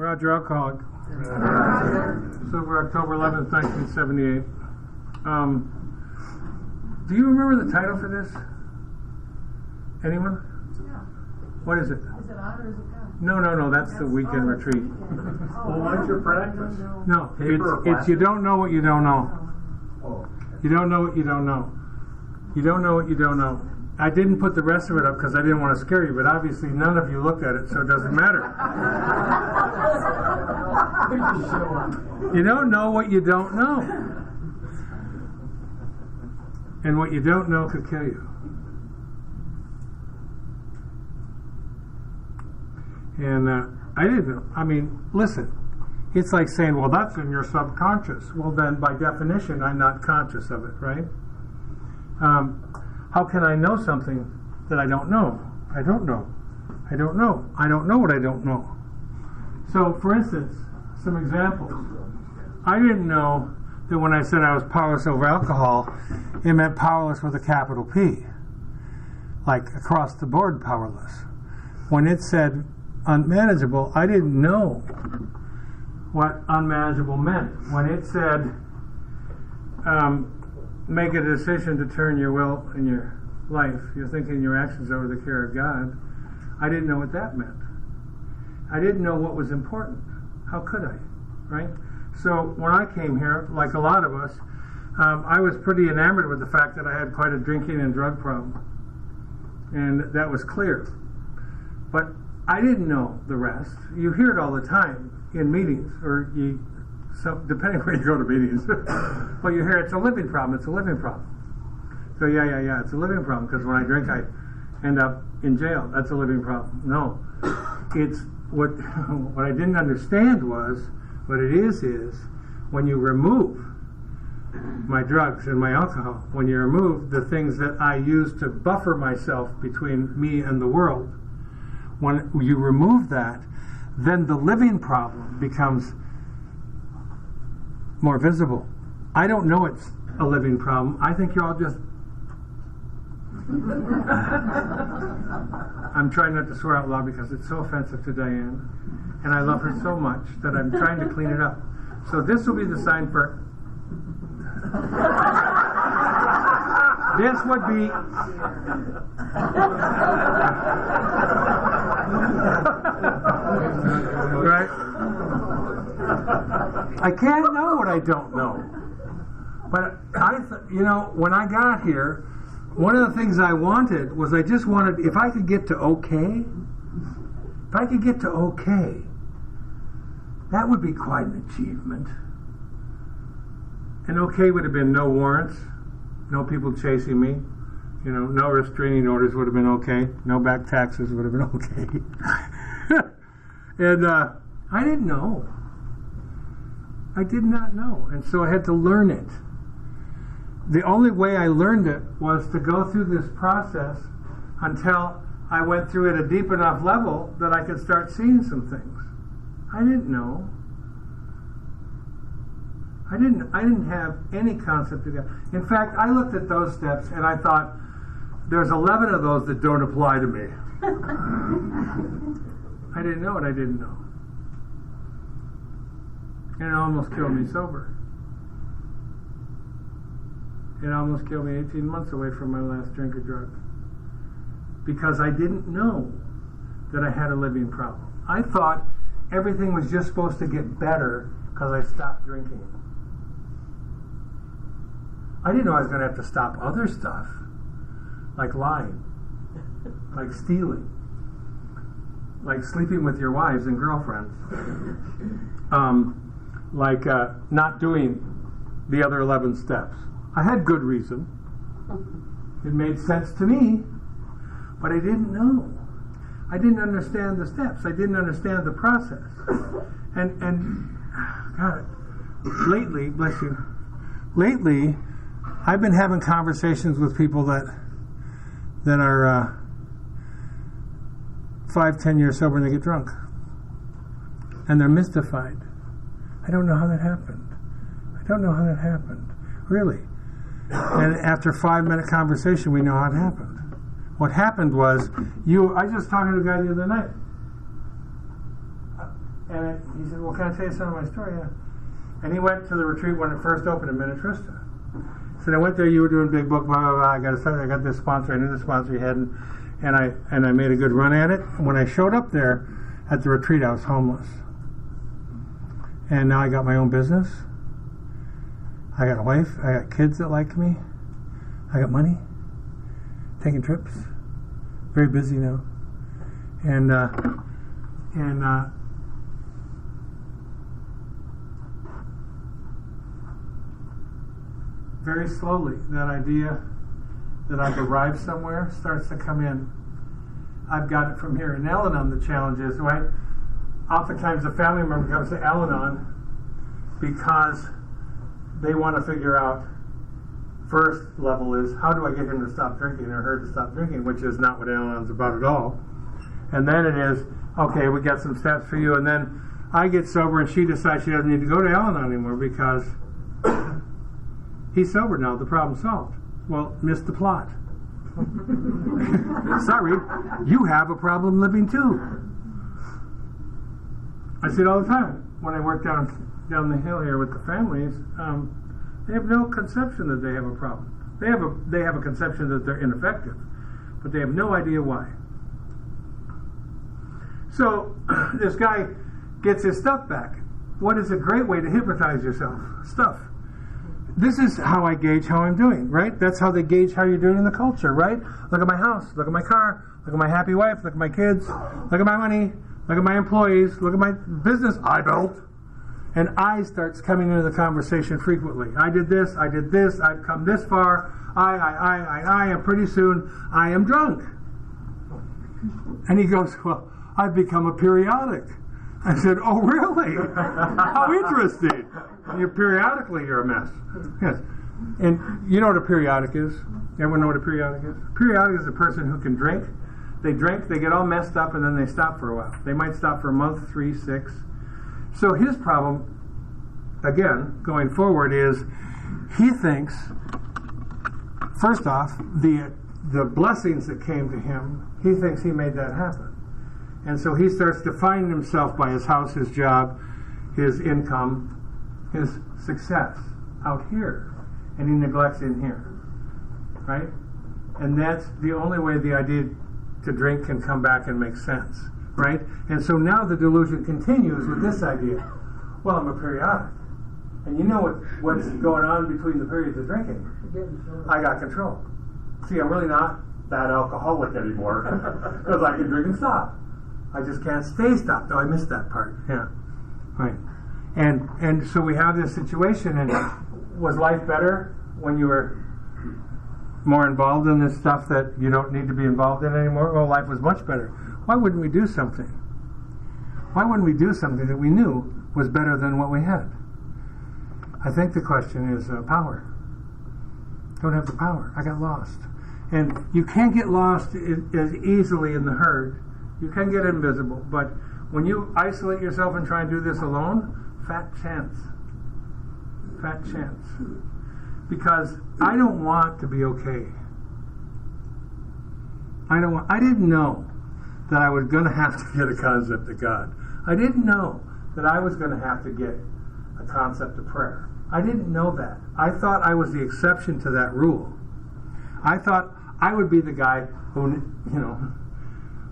Roger Alcoholic. Sober October 11th, 1978. Do you remember the title for this? Anyone? Yeah. What is it? Is it on or is it gone? No. That's the weekend retreat. Well, why don't you practice? No, it's you don't know what you don't know. Oh. You don't know what you don't know. You don't know what you don't know. I didn't put the rest of it up because I didn't want to scare you, but obviously none of you looked at it, so it doesn't matter. You don't know what you don't know. And what you don't know could kill you. And I didn't know. I mean, listen, it's like saying, well, that's in your subconscious. Well, then, by definition, I'm not conscious of it, right? How can I know something that I don't know? I don't know. I don't know. I don't know what I don't know. So, for instance, some examples. I didn't know that when I said I was powerless over alcohol, it meant powerless with a capital P. Like across the board powerless. When it said unmanageable, I didn't know what unmanageable meant. When it said make a decision to turn your will and your life, your thinking and your actions over the care of God, I didn't know what that meant. I didn't know what was important. How could I? Right? So when I came here, like a lot of us, I was pretty enamored with the fact that I had quite a drinking and drug problem. And that was clear. But I didn't know the rest. You hear it all the time in meetings, or depending where you go to meetings. Well, you hear it's a living problem. It's a living problem. So yeah, it's a living problem because when I drink, I end up in jail. That's a living problem. No, it's what I didn't understand was what it is when you remove my drugs and my alcohol, when you remove the things that I use to buffer myself between me and the world. When you remove that, then the living problem becomes more visible. I don't know it's a living problem. I think you're all just... I'm trying not to swear out loud because it's so offensive to Diane. And I love her so much that I'm trying to clean it up. So this will be the sign for... This would be... Right? I can't know what I don't know. But when I got here, one of the things I wanted was I just wanted, if I could get to okay, that would be quite an achievement. And okay would have been no warrants, no people chasing me, no restraining orders would have been okay, no back taxes would have been okay. And I didn't know. I did not know. And so I had to learn it. The only way I learned it was to go through this process until I went through at a deep enough level that I could start seeing some things. I didn't know. I didn't have any concept of that. In fact, I looked at those steps and I thought, there's 11 of those that don't apply to me. I didn't know what I didn't know. And it almost killed me sober. It almost killed me 18 months away from my last drink of drugs. Because I didn't know that I had a living problem. I thought everything was just supposed to get better because I stopped drinking. I didn't know I was going to have to stop other stuff, like lying, like stealing, like sleeping with your wives and girlfriends, like not doing the other 11 steps. I had good reason. It made sense to me, but I didn't know. I didn't understand the steps. I didn't understand the process. And God, lately, bless you, lately, I've been having conversations with people that are 5-10 years sober and they get drunk. And they're mystified. I don't know how that happened. I don't know how that happened. Really. And after a 5-minute conversation, we know how it happened. What happened was, I was just talking to a guy the other night. he said, well, can I tell you some of my story? Yeah. And he went to the retreat when it first opened in Minnetrista. He said, I went there, you were doing big book, blah, blah, blah. I got this sponsor, I knew the sponsor you had, and I made a good run at it. And when I showed up there at the retreat, I was homeless. And now I got my own business. I got a wife. I got kids that like me. I got money. Taking trips. Very busy now. And very slowly, that idea that I've arrived somewhere starts to come in. I've got it from here. In Al-Anon, the challenge is, right? Oftentimes a family member comes to Al-Anon because they want to figure out, first level is, how do I get him to stop drinking or her to stop drinking, which is not what Al-Anon's about at all. And then it is, okay, we got some steps for you, and then I get sober and she decides she doesn't need to go to Al-Anon anymore because he's sober now, the problem's solved. Well, missed the plot. Sorry, you have a problem living too. I see it all the time when I work down the hill here with the families. They have no conception that they have a problem. They have a conception that they're ineffective, but they have no idea why. So this guy gets his stuff back. What is a great way to hypnotize yourself? Stuff. This is how I gauge how I'm doing, right? That's how they gauge how you're doing in the culture, right? Look at my house, look at my car, look at my happy wife, look at my kids, look at my money, look at my employees, look at my business I built. And I starts coming into the conversation frequently. I did this, I've come this far, and pretty soon I am drunk. And he goes, well, I've become a periodic. I said, oh, really? How interesting. Periodically, you're a mess. Yes. And you know what a periodic is? Everyone know what a periodic is? Periodic is a person who can drink. They drink, they get all messed up, and then they stop for a while. They might stop for a month, 3, 6. So his problem, again, going forward, is he thinks, first off, the blessings that came to him, he thinks he made that happen. And so he starts defining himself by his house, his job, his income, his success out here. And he neglects in here. Right? And that's the only way the idea to drink can come back and make sense. Right? And so now the delusion continues with this idea. Well, I'm a periodic. And you know what's going on between the periods of drinking? I got control. See, I'm really not that alcoholic anymore because I can drink and stop. I just can't stay stopped. Oh, I missed that part. Yeah. Right. And so we have this situation, and was life better when you were more involved in this stuff that you don't need to be involved in anymore? Well, life was much better. Why wouldn't we do something? Why wouldn't we do something that we knew was better than what we had? I think the question is power. Don't have the power. I got lost. And you can't get lost as easily in the herd. You can get invisible, but when you isolate yourself and try and do this alone, fat chance. Fat chance. Because I don't want to be okay. I didn't know that I was going to have to get a concept of God. I didn't know that I was going to have to get a concept of prayer. I didn't know that. I thought I was the exception to that rule. I thought I would be the guy who,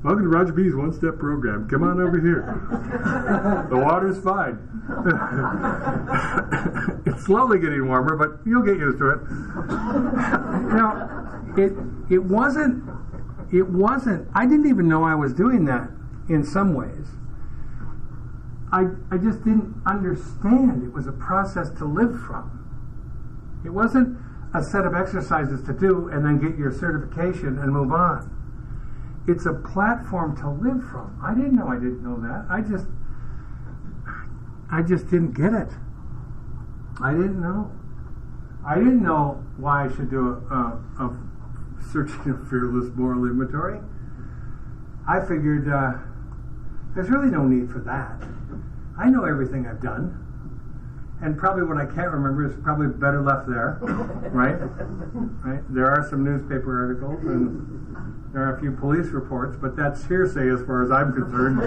welcome to Roger B's one-step program. Come on over here. The water's fine. It's slowly getting warmer, but you'll get used to it. It wasn't, I didn't even know I was doing that in some ways. I just didn't understand it was a process to live from. It wasn't a set of exercises to do and then get your certification and move on. It's a platform to live from. I didn't know that. I just didn't get it. I didn't know. I didn't know why I should do a searching of fearless moral inventory. I figured there's really no need for that. I know everything I've done. And probably what I can't remember is probably better left there, right? Right? There are some newspaper articles and there are a few police reports, but that's hearsay as far as I'm concerned.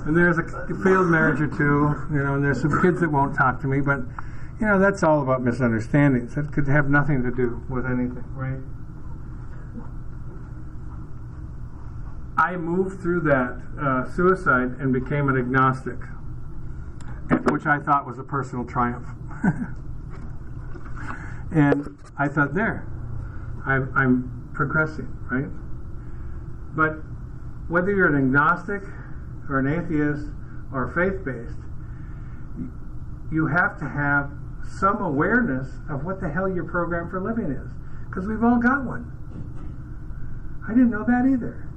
And there's a failed marriage or two, and there's some kids that won't talk to me, but, that's all about misunderstandings. That could have nothing to do with anything, right? I moved through that suicide and became an agnostic, which I thought was a personal triumph. And I thought, I'm progressing, right? But whether you're an agnostic or an atheist or faith-based, you have to have some awareness of what the hell your program for living is. Because we've all got one. I didn't know that either.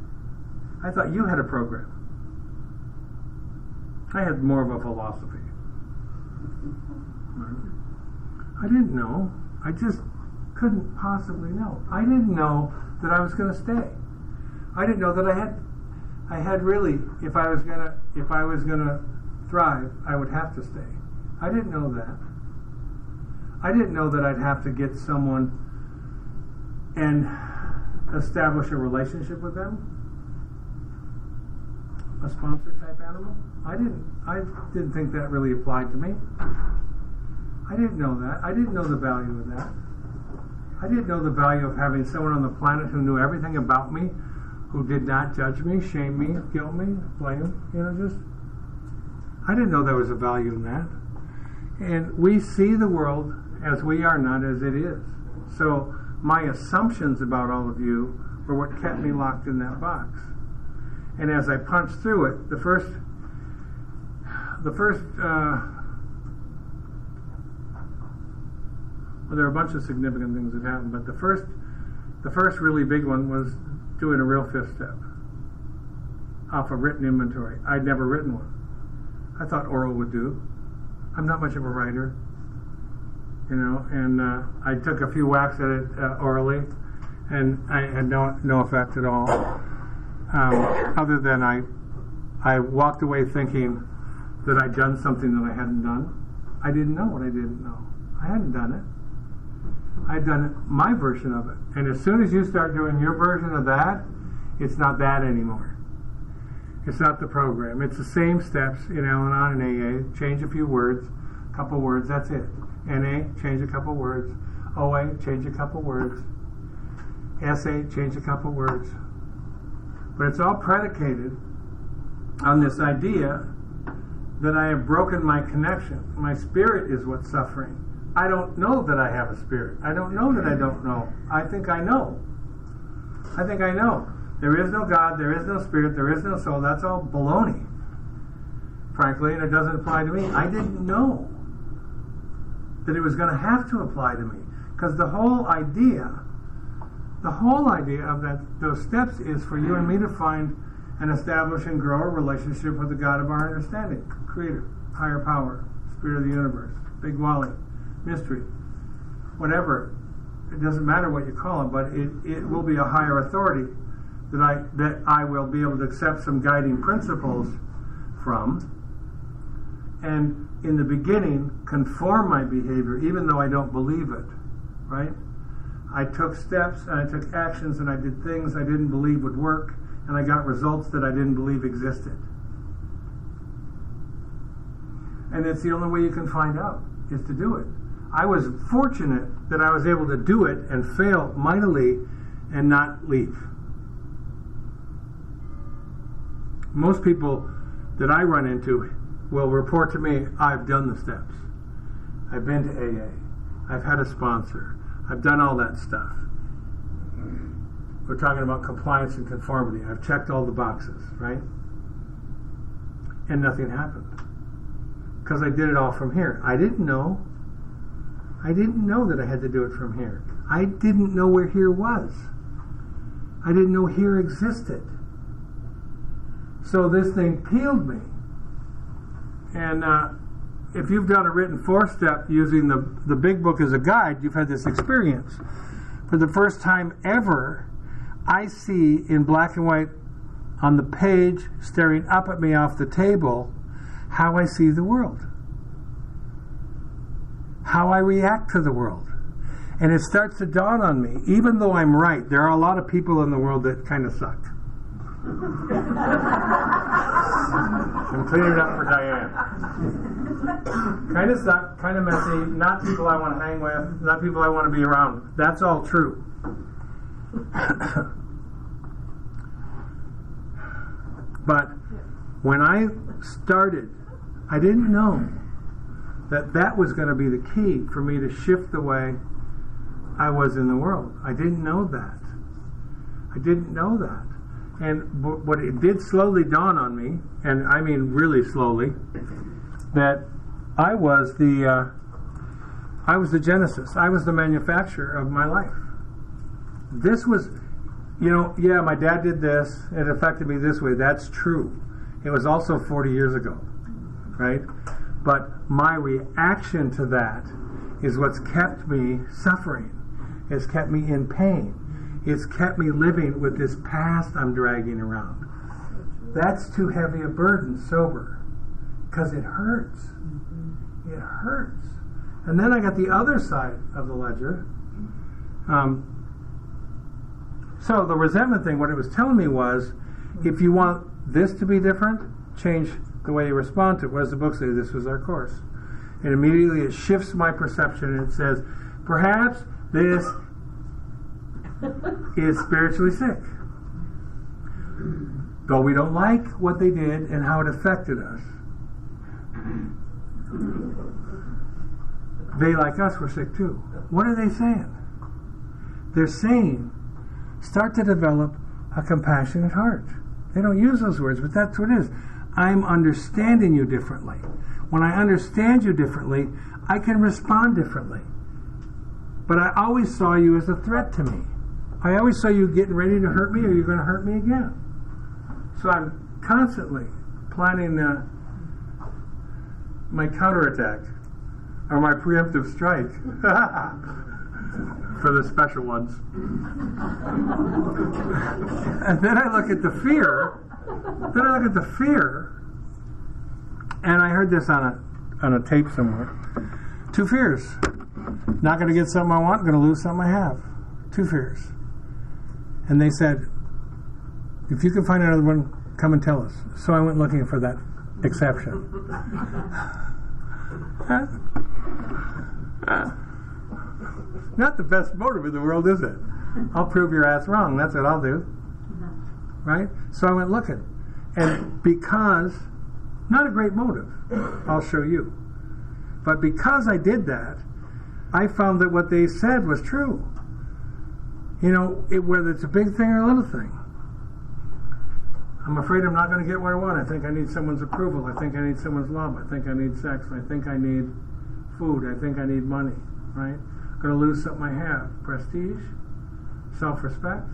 I thought you had a program. I had more of a philosophy. I didn't know. I just couldn't possibly know. I didn't know that I was going to stay. I didn't know that I had really, if I was gonna thrive, I would have to stay. I didn't know that. I didn't know that I'd have to get someone and establish a relationship with them. A sponsor type animal? I didn't think that really applied to me. I didn't know that. I didn't know the value of that. I didn't know the value of having someone on the planet who knew everything about me, who did not judge me, shame me, guilt me, blame, I didn't know there was a value in that. And we see the world as we are, not as it is. So my assumptions about all of you were what kept me locked in that box. And as I punched through it, well, there are a bunch of significant things that happened, but the first really big one was doing a real fifth step off a written inventory. I'd never written one. I thought oral would do. I'm not much of a writer, and I took a few whacks at it orally, and I had no effect at all. Other than I walked away thinking that I'd done something that I hadn't done. I didn't know what I didn't know. I hadn't done it. I'd done my version of it. And as soon as you start doing your version of that, it's not that anymore. It's not the program. It's the same steps in Al-Anon and AA. Change a few words, a couple words, that's it. NA, change a couple words. OA, change a couple words. SA, change a couple words. But it's all predicated on this idea that I have broken my connection. My spirit is what's suffering. I don't know that I have a spirit. I don't know that I don't know. I think I know. I think I know. There is no God, there is no spirit, there is no soul. That's all baloney, frankly, and it doesn't apply to me. I didn't know that it was going to have to apply to me, because the whole idea of those steps is for you and me to find and establish and grow a relationship with the God of our understanding, Creator, higher power, Spirit of the universe, Big Wally, mystery, whatever. It doesn't matter what you call it, but it will be a higher authority that I will be able to accept some guiding principles from, and in the beginning conform my behavior even though I don't believe it, right? I took steps and I took actions and I did things I didn't believe would work, and I got results that I didn't believe existed. And it's the only way you can find out, is to do it. I was fortunate that I was able to do it and fail mightily and not leave. Most people that I run into will report to me, I've done the steps. I've been to AA. I've had a sponsor. I've done all that stuff. We're talking about compliance and conformity. I've checked all the boxes, right? And nothing happened. Because I did it all from here. I didn't know that I had to do it from here. I didn't know where here was. I didn't know here existed. So this thing peeled me. And if you've done a written four-step using the big book as a guide, you've had this experience. For the first time ever, I see in black and white on the page, staring up at me off the table, how I see the world, how I react to the world. And it starts to dawn on me, even though I'm right, there are a lot of people in the world that kind of suck. I'm cleaning it up for Diane. Kind of suck, kind of messy, not people I want to hang with, not people I want to be around. That's all true. But when I started, I didn't know that that was going to be the key for me to shift the way I was in the world. I didn't know that. I didn't know that. And what it did slowly dawn on me, and I mean really slowly, that I was the genesis. I was the manufacturer of my life. This was, yeah, my dad did this. It affected me this way. That's true. It was also 40 years ago, right? But my reaction to that is what's kept me suffering. It's kept me in pain. It's kept me living with this past I'm dragging around. That's too heavy a burden, sober, because it hurts. It hurts. And then I got the other side of the ledger. So the resentment thing, what it was telling me was, if you want this to be different, change the way you respond to it. What does the book say? This was our course. And immediately it shifts my perception and it says, perhaps this is spiritually sick. Though we don't like what they did and how it affected us, they, like us, were sick too. What are they saying? They're saying, start to develop a compassionate heart. They don't use those words, but that's what it is. I'm understanding you differently. When I understand you differently, I can respond differently. But I always saw you as a threat to me. I always saw you getting ready to hurt me, or you're going to hurt me again. So I'm constantly planning my counterattack, or my preemptive strike, for the special ones. And then I look at the fear. And I heard this on a tape somewhere. 2 fears. Not going to get something I want, going to lose something I have. 2 fears. And they said, if you can find another one, come and tell us. So I went looking for that exception. Not the best motive in the world, is it? I'll prove your ass wrong. That's what I'll do. Right? So I went looking. And because, not a great motive, I'll show you. But because I did that, I found that what they said was true. Whether it's a big thing or a little thing. I'm afraid I'm not going to get what I want. I think I need someone's approval. I think I need someone's love. I think I need sex. I think I need food. I think I need money. Right? I'm going to lose something I have. Prestige, self-respect,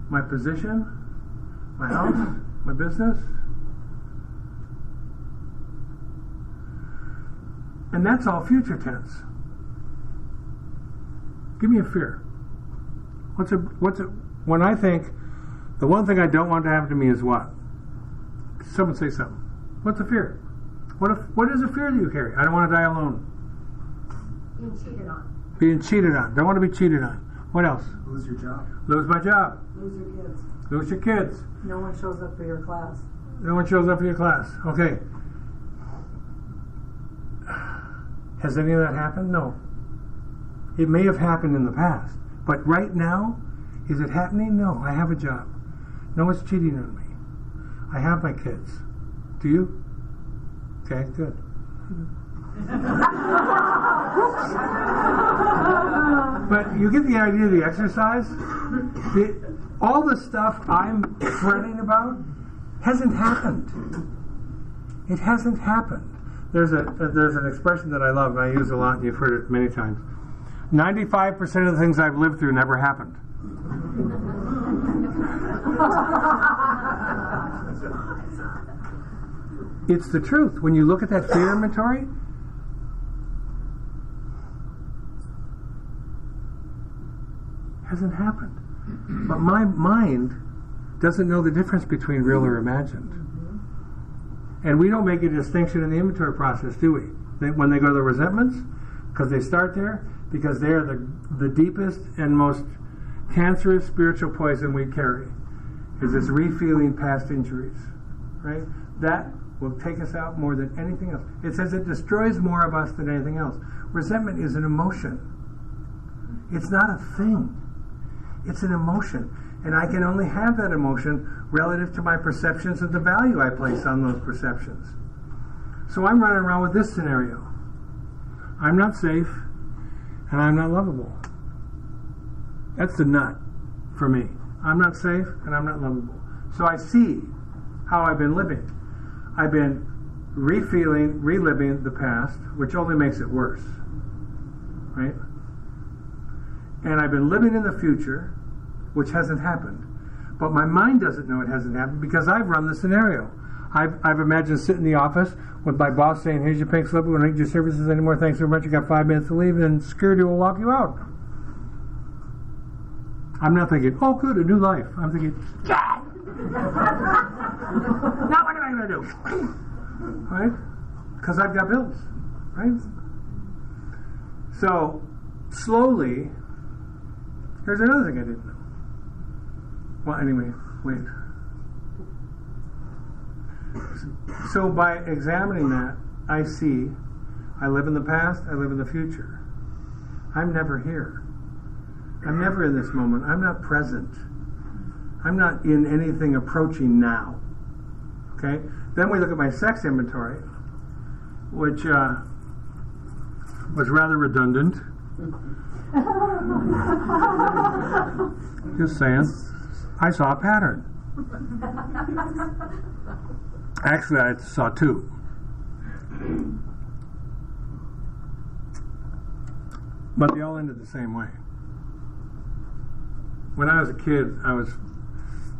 my position, my house, my business. And that's all future tense. Give me a fear. When I think, the one thing I don't want to happen to me is what? Someone say something. What's a fear? What is a fear that you carry? I don't want to die alone. Being cheated on. Being cheated on. Don't want to be cheated on. What else? Lose your job. Lose my job. Lose your kids. Lose your kids. No one shows up for your class. No one shows up for your class. Okay. Has any of that happened? No. It may have happened in the past. But right now, is it happening? No. I have a job. No one's cheating on me. I have my kids. Do you? Okay, good. But you get the idea of the exercise? All the stuff I'm fretting about hasn't happened. It hasn't happened. There's an expression that I love and I use a lot, and you've heard it many times. 95% of the things I've lived through never happened. It's the truth. When you look at that fear inventory, hasn't happened. But my mind doesn't know the difference between real or imagined. And we don't make a distinction in the inventory process, do we? When they go to the resentments, because they start there, because they are the deepest and most cancerous spiritual poison we carry, is this refeeling past injuries, right? That will take us out more than anything else. It says it destroys more of us than anything else. Resentment is an emotion. It's not a thing. It's an emotion. And I can only have that emotion relative to my perceptions of the value I place on those perceptions. So I'm running around with this scenario. I'm not safe, and I'm not lovable. That's the nut for me. I'm not safe, and I'm not lovable. So I see how I've been living. I've been reliving the past, which only makes it worse. Right? And I've been living in the future, which hasn't happened. But my mind doesn't know it hasn't happened because I've run the scenario. I've imagined sitting in the office with my boss saying, "Here's your pink slip. We don't need your services anymore. Thanks very much. You got 5 minutes to leave, and security will walk you out." I'm not thinking, "Oh, good, a new life." I'm thinking, "God! Now what am I going to do?" Right? Because I've got bills. Right? So, slowly, here's another thing I didn't know. Well, anyway, wait. So by examining that, I see I live in the past, I live in the future. I'm never here. I'm never in this moment. I'm not present. I'm not in anything approaching now. Okay? Then we look at my sex inventory, which was rather redundant. Just saying. I saw a pattern. Actually, I saw two. But they all ended the same way. When I was a kid, I was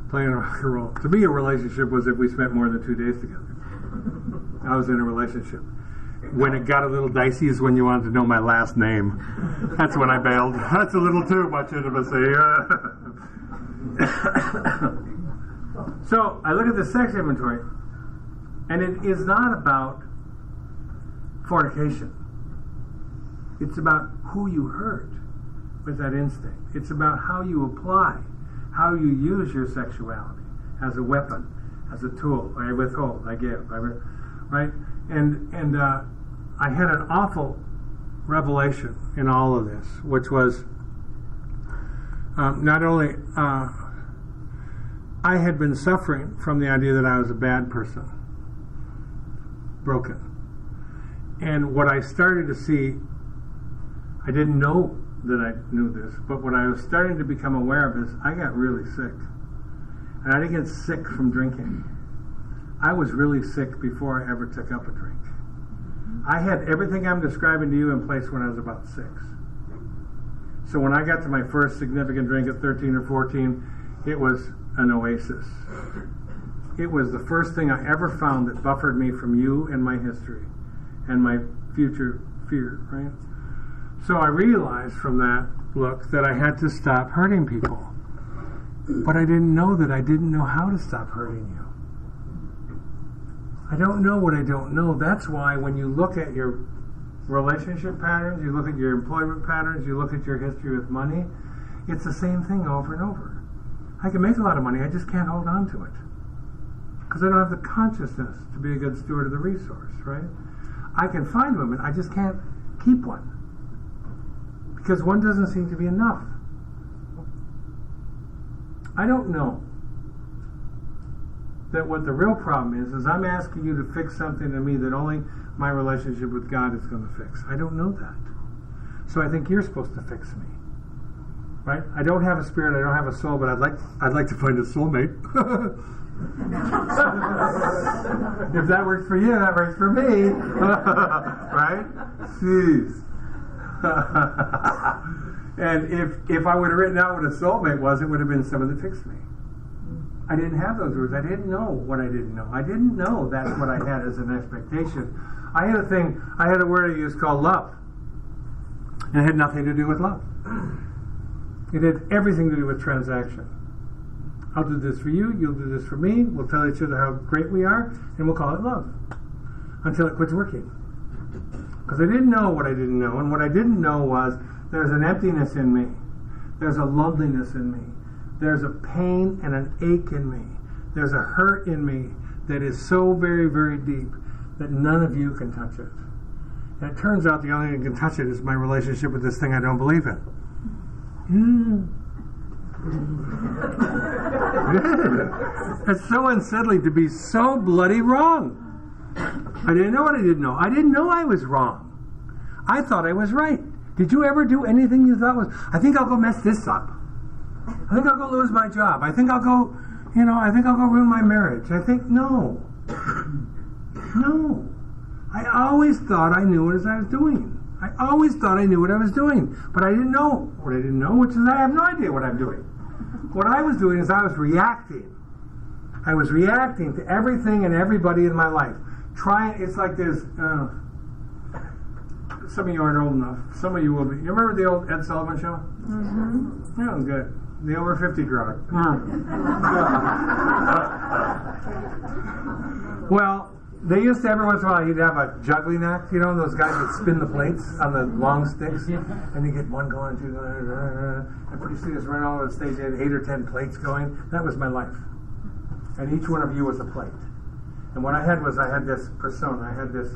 playing rock and roll. To me, a relationship was if we spent more than 2 days together. I was in a relationship. When it got a little dicey is when you wanted to know my last name. That's when I bailed. That's a little too much intimacy. So I look at the sex inventory, and it is not about fornication. It's about who you hurt with that instinct. It's about how you apply, how you use your sexuality as a weapon, as a tool. I withhold, I give, right? And I had an awful revelation in all of this, which was not only I had been suffering from the idea that I was a bad person, broken. And what I started to see, I didn't know that I knew this, but what I was starting to become aware of is I got really sick. And I didn't get sick from drinking. I was really sick before I ever took up a drink. I had everything I'm describing to you in place when I was about 6. So when I got to my first significant drink at 13 or 14, it was an oasis. It was the first thing I ever found that buffered me from you and my history and my future fear, right? So I realized from that look that I had to stop hurting people. But I didn't know that I didn't know how to stop hurting you. I don't know what I don't know. That's why when you look at your relationship patterns, you look at your employment patterns, you look at your history with money, it's the same thing over and over. I can make a lot of money, I just can't hold on to it. Because I don't have the consciousness to be a good steward of the resource, right? I can find women, I just can't keep one. Because one doesn't seem to be enough. I don't know that what the real problem is I'm asking you to fix something in me that only my relationship with God is going to fix. I don't know that. So I think you're supposed to fix me. Right? I don't have a spirit, I don't have a soul, but I'd like to find a soulmate. If that works for you, that works for me. Right? Jeez. And if I would have written out what a soulmate was, it would have been someone that fixed me. I didn't have those words. I didn't know what I didn't know. I didn't know that's what I had as an expectation. I had a word I used called love. And it had nothing to do with love. It had everything to do with transaction. I'll do this for you, you'll do this for me, we'll tell each other how great we are, and we'll call it love. Until it quits working. Because I didn't know what I didn't know, and what I didn't know was there's an emptiness in me. There's a loneliness in me. There's a pain and an ache in me. There's a hurt in me that is so very, very deep that none of you can touch it. And it turns out the only thing that can touch it is my relationship with this thing I don't believe in. It's so unsettling to be so bloody wrong. I didn't know what I didn't know. I didn't know I was wrong. I thought I was right. Did you ever do anything you thought was, I think I'll go mess this up. I think I'll go lose my job. I think I'll go ruin my marriage. No. No. I always thought I knew what I was doing. I always thought I knew what I was doing. But I didn't know what I didn't know, which is I have no idea what I'm doing. What I was doing is I was reacting. I was reacting to everything and everybody in my life. It's like this, some of you aren't old enough. Some of you will be. You remember the old Ed Sullivan show? Mm-hmm. That was good. The over 50 crowd. Well, they used to every once in a while he'd have a juggling act, those guys that spin the plates on the long sticks, and you get one going, two going, and pretty soon it's running all over the stage. They had 8 or 10 plates going. That was my life, and each one of you was a plate. And what I had this persona. I had this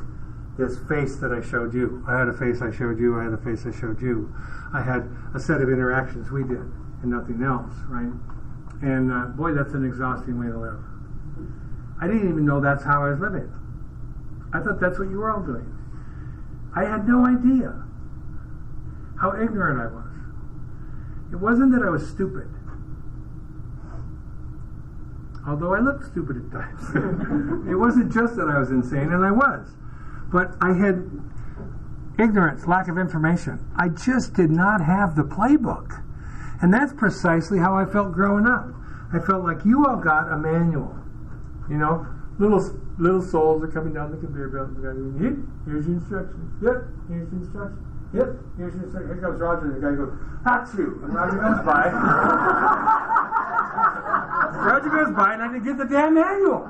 face that I showed you. I had a face I showed you. I had a face I showed you. I had a set of interactions we did, and nothing else, right? And boy, that's an exhausting way to live. I didn't even know that's how I was living. I thought that's what you were all doing. I had no idea how ignorant I was. It wasn't that I was stupid. Although I looked stupid at times. It wasn't just that I was insane, and I was. But I had ignorance, lack of information. I just did not have the playbook. And that's precisely how I felt growing up. I felt like you all got a manual. Little souls are coming down the conveyor belt. Yep, here's your instructions. Yep, here's your instructions. Yep, here's your instructions. Here comes Roger, and the guy goes, "Achoo!" And Roger goes by. Roger goes by, and I didn't get the damn manual.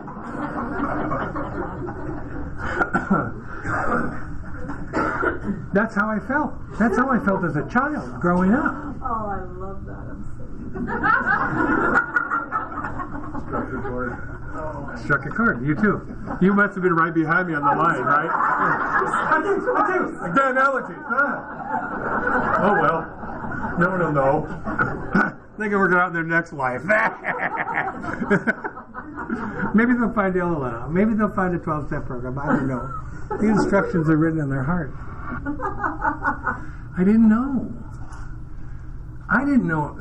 That's how I felt. That's how I felt as a child growing up. Oh, I love that. I'm so Struck a chord. You too. You must have been right behind me on the line, right? I do. Like that analogy. Oh well. No. They can work it out in their next life. Maybe they'll find LLL. Maybe they'll find a 12-step program. I don't know. The instructions are written in their heart. I didn't know. I didn't know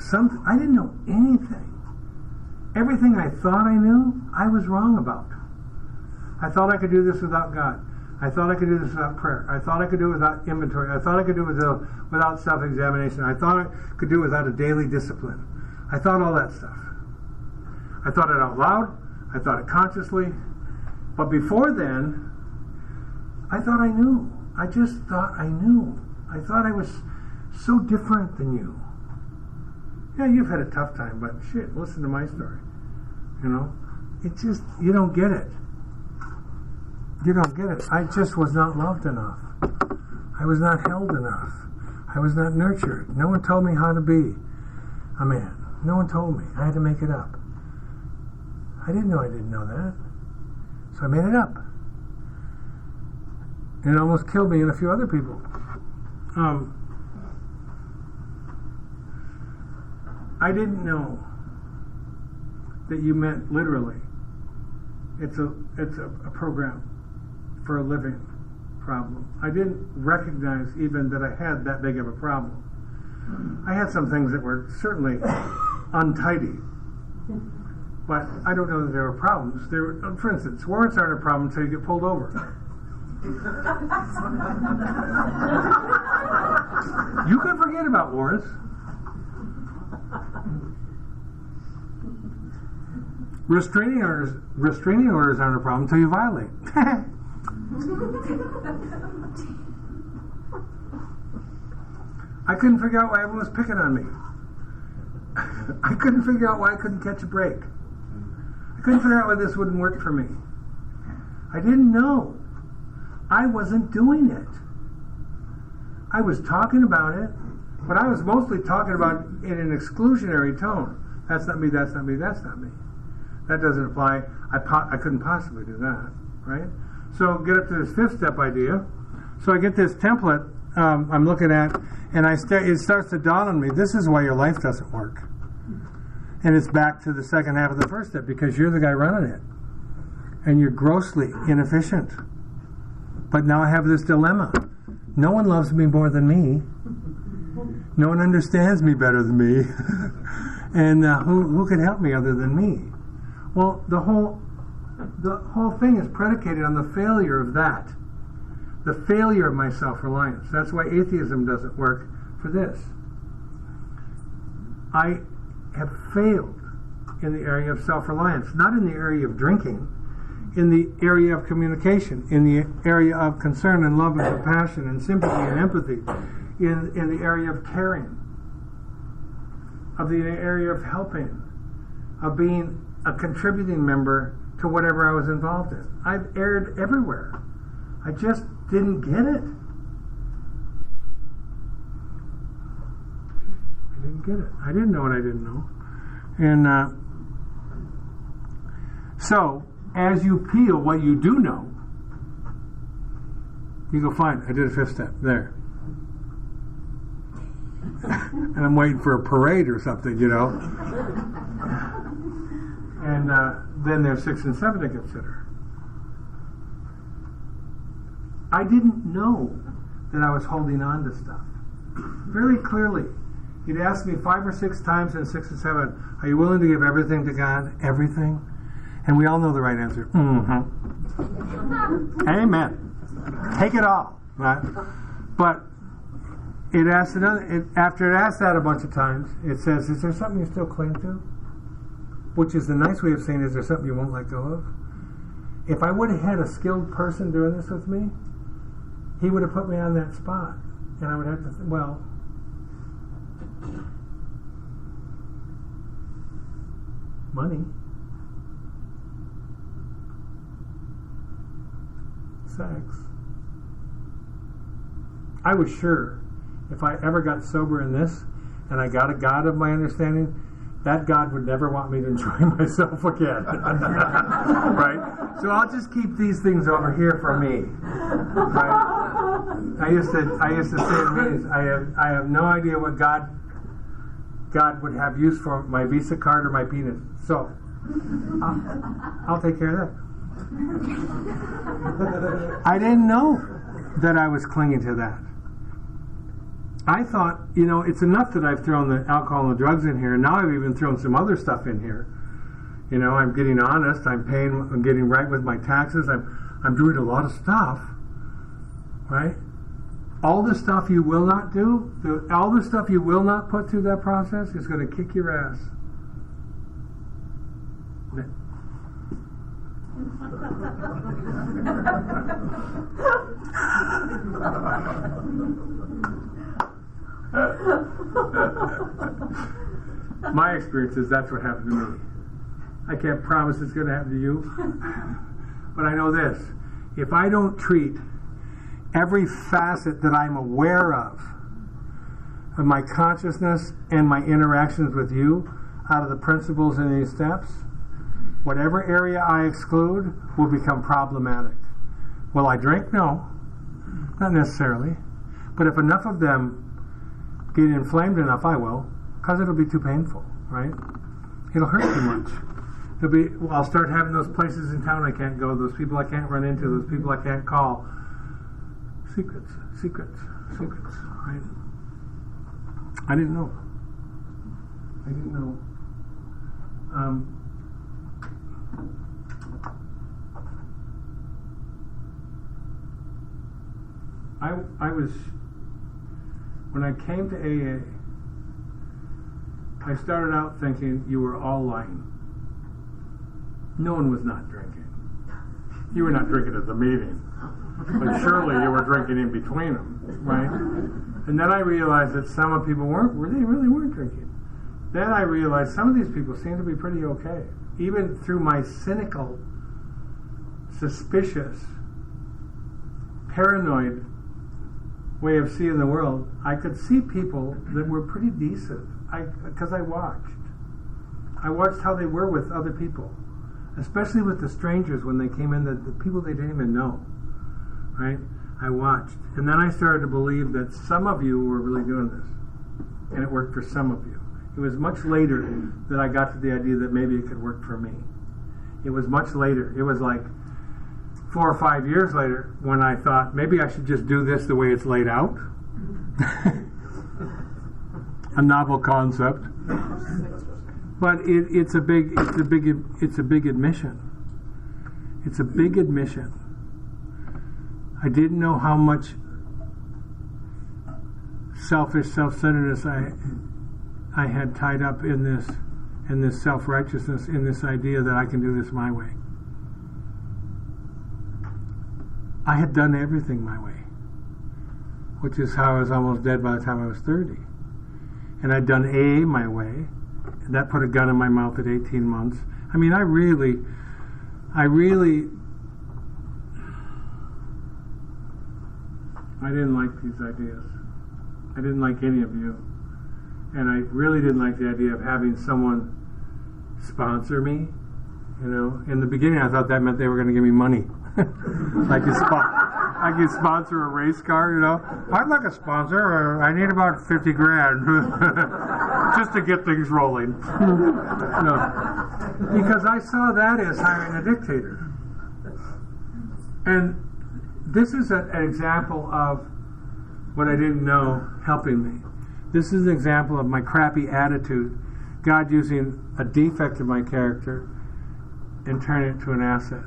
anything. Everything I thought I knew, I was wrong about. I thought I could do this without God. I thought I could do this without prayer. I thought I could do it without inventory. I thought I could do it without self-examination. I thought I could do it without a daily discipline. I thought all that stuff. I thought it out loud. I thought it consciously. But before then, I thought I knew. I just thought I knew. I thought I was so different than you. Yeah, you've had a tough time, but shit, listen to my story. It just, you don't get it. You don't get it. I just was not loved enough. I was not held enough. I was not nurtured. No one told me how to be a man. No one told me. I had to make it up. I didn't know that. So I made it up. And it almost killed me and a few other people. I didn't know that you meant literally. It's a program for a living problem. I didn't recognize even that I had that big of a problem. I had some things that were certainly untidy, but I don't know that there were problems. For instance, warrants aren't a problem until you get pulled over. You can forget about warrants. Restraining orders aren't a problem until you violate. I couldn't figure out why everyone was picking on me. I couldn't figure out why I couldn't catch a break. I couldn't figure out why this wouldn't work for me. I didn't know. I wasn't doing it. I was talking about it, but I was mostly talking about it in an exclusionary tone. That's not me, that's not me, that's not me. That doesn't apply. I couldn't possibly do that, right? So get up to this fifth step idea. So I get this template I'm looking at, and it starts to dawn on me, this is why your life doesn't work. And it's back to the second half of the first step, because you're the guy running it. And you're grossly inefficient. But now I have this dilemma. No one loves me more than me. No one understands me better than me. And who can help me other than me? Well, the whole thing is predicated on the failure of that. The failure of my self-reliance. That's why atheism doesn't work for this. I have failed in the area of self-reliance, not in the area of drinking, in the area of communication, in the area of concern and love and compassion and sympathy and empathy, in the area of caring, of the area of helping, of being a contributing member to whatever I was involved in. I've erred everywhere. I just didn't get it. I didn't get it. I didn't know what I didn't know. And so, as you peel what you do know, you go, fine, I did a fifth step. There. And I'm waiting for a parade or something, you know. And then there's 6 and 7 to consider. I didn't know that I was holding on to stuff. Very clearly. He'd asked me 5 or 6 times in 6 and 7, are you willing to give everything to God? Everything? And we all know the right answer. Mm-hmm. Amen. Take it all. Right? But it asked after it asked that a bunch of times, it says, is there something you still cling to? Which is the nice way of saying, is there something you won't let go of? If I would have had a skilled person doing this with me, he would have put me on that spot. And I would have to money, sex. I was sure if I ever got sober in this and I got a God of my understanding, that God would never want me to enjoy myself again. Right? So I'll just keep these things over here for me. Right? I used to say in meetings, I have no idea what God would have use for my Visa card or my penis. So I'll take care of that. I didn't know that I was clinging to that. I thought, it's enough that I've thrown the alcohol and the drugs in here, and now I've even thrown some other stuff in here. I'm getting honest, I'm getting right with my taxes, I'm doing a lot of stuff, right? All the stuff you will not do, all the stuff you will not put through that process is going to kick your ass. My experience is that's what happened to me. I can't promise it's going to happen to you, but I know this. If I don't treat every facet that I'm aware of my consciousness and my interactions with you out of the principles in these steps, whatever area I exclude will become problematic. Will I drink? No, not necessarily. But if enough of them get inflamed enough, I will, because it'll be too painful, right? It'll hurt too much. I'll start having those places in town I can't go, those people I can't run into, those people I can't call. Secrets, right? I didn't know. I was, when I came to AA, I started out thinking you were all lying. No one was not drinking. You were not drinking at the meeting, but surely you were drinking in between them, right? And then I realized that some people weren't, they really weren't drinking. then I realized some of these people seem to be pretty okay. Even through my cynical, suspicious, paranoid way of seeing the world, I could see people that were pretty decent. Because I watched. I watched how they were with other people, especially with the strangers when they came in, the people they didn't even know, right? I watched. And then I started to believe that some of you were really doing this, and it worked for some of you. It was much later that I got to the idea that maybe it could work for me. It was much later. It was like 4 or 5 years later when I thought, maybe I should just do this the way it's laid out. A novel concept. But it's a big admission. It's a big admission. I didn't know how much selfish self-centeredness I had tied up in this self-righteousness, in this idea that I can do this my way. I had done everything my way, which is how I was almost dead by the time I was 30. And I'd done A my way. That put a gun in my mouth at 18 months. I mean, I really I didn't like these ideas. I didn't like any of you. And I really didn't like the idea of having someone sponsor me. You know, in the beginning I thought that meant they were going to give me money. Like you sponsor a race car, you know. I'd like a sponsor. I need about 50 grand just to get things rolling. No. Because I saw that as hiring a dictator. And this is an example of what I didn't know helping me. This is an example of my crappy attitude, God using a defect of my character and turning it to an asset.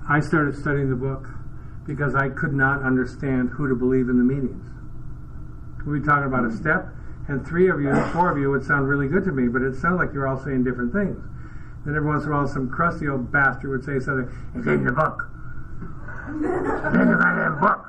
I started studying the book because I could not understand who to believe in the meetings. We were talking about a step, and 3 of you, 4 of you would sound really good to me, but it sounded like you're all saying different things. Then every once in a while, some crusty old bastard would say something, "It's in the book. It's in the goddamn book."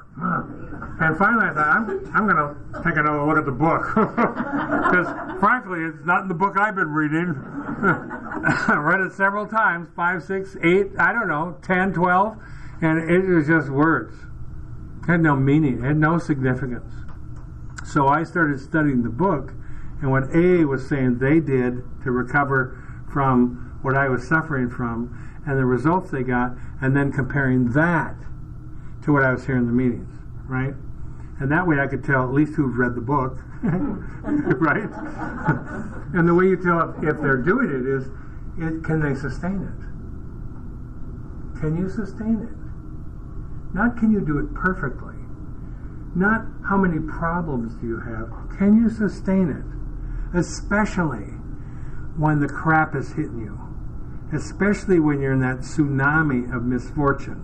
And finally I thought, I'm going to take another look at the book. Because frankly, it's not in the book I've been reading. I read it several times, 5, 6, 8, I don't know, 10, 12, and it was just words. It had no meaning. It had no significance. So I started studying the book, and what A was saying they did to recover from what I was suffering from, and the results they got, and then comparing that to what I was hearing in the meetings, right? And that way I could tell at least who've read the book, right? And the way you tell if they're doing it is, can they sustain it? Can you sustain it? Not can you do it perfectly. Not how many problems do you have. Can you sustain it? Especially when the crap is hitting you. Especially when you're in that tsunami of misfortune.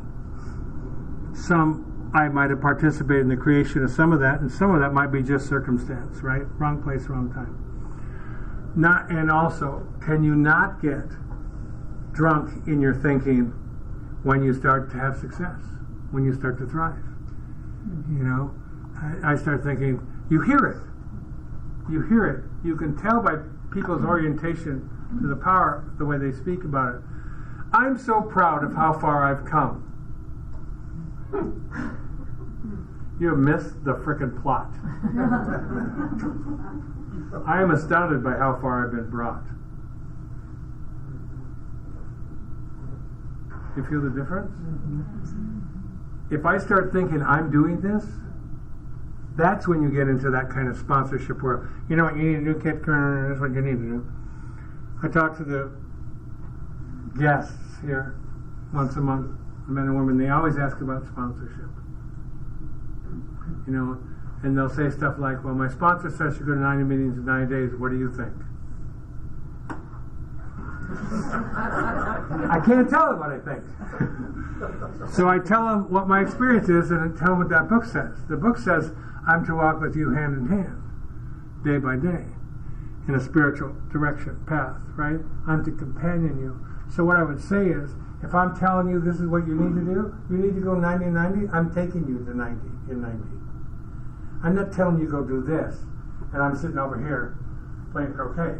I might have participated in the creation of some of that, and some of that might be just circumstance, right? Wrong place, wrong time. And also, can you not get drunk in your thinking when you start to have success, when you start to thrive? You know, I start thinking, you hear it. You hear it. You can tell by people's orientation to the power, the way they speak about it. I'm so proud of how far I've come. You have missed the frickin' plot. I am astounded by how far I've been brought. You feel the difference? If I start thinking I'm doing this, that's when you get into that kind of sponsorship where, you know what you need to do, Kit Kerner, that's what you need to do. I talk to the guests here once a month, men and women, they always ask about sponsorship. You know, and they'll say stuff like, well, my sponsor says you go to 90 meetings in 90 days, what do you think? I can't tell them what I think. So I tell them what my experience is and I tell them what that book says. The book says, I'm to walk with you hand in hand, day by day, in a spiritual direction, path, right? I'm to companion you. So what I would say is, if I'm telling you this is what you need to do, you need to go 90 and 90, I'm taking you to 90 in 90. I'm not telling you go do this, and I'm sitting over here playing croquet.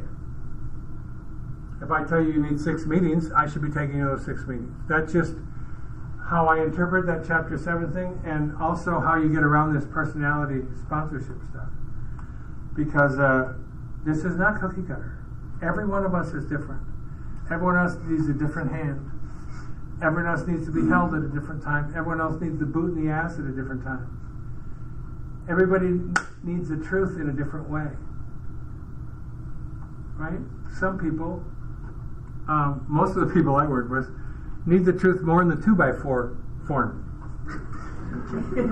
If I tell you you need 6 meetings, I should be taking those 6 meetings. That's just how I interpret that chapter 7 thing, and also how you get around this personality sponsorship stuff. Because this is not cookie cutter. Every one of us is different. Everyone else needs a different hand. Everyone else needs to be held at a different time. Everyone else needs the boot in the ass at a different time. Everybody needs the truth in a different way. Right? Some people, most of the people I work with, need the truth more in the 2x4 form.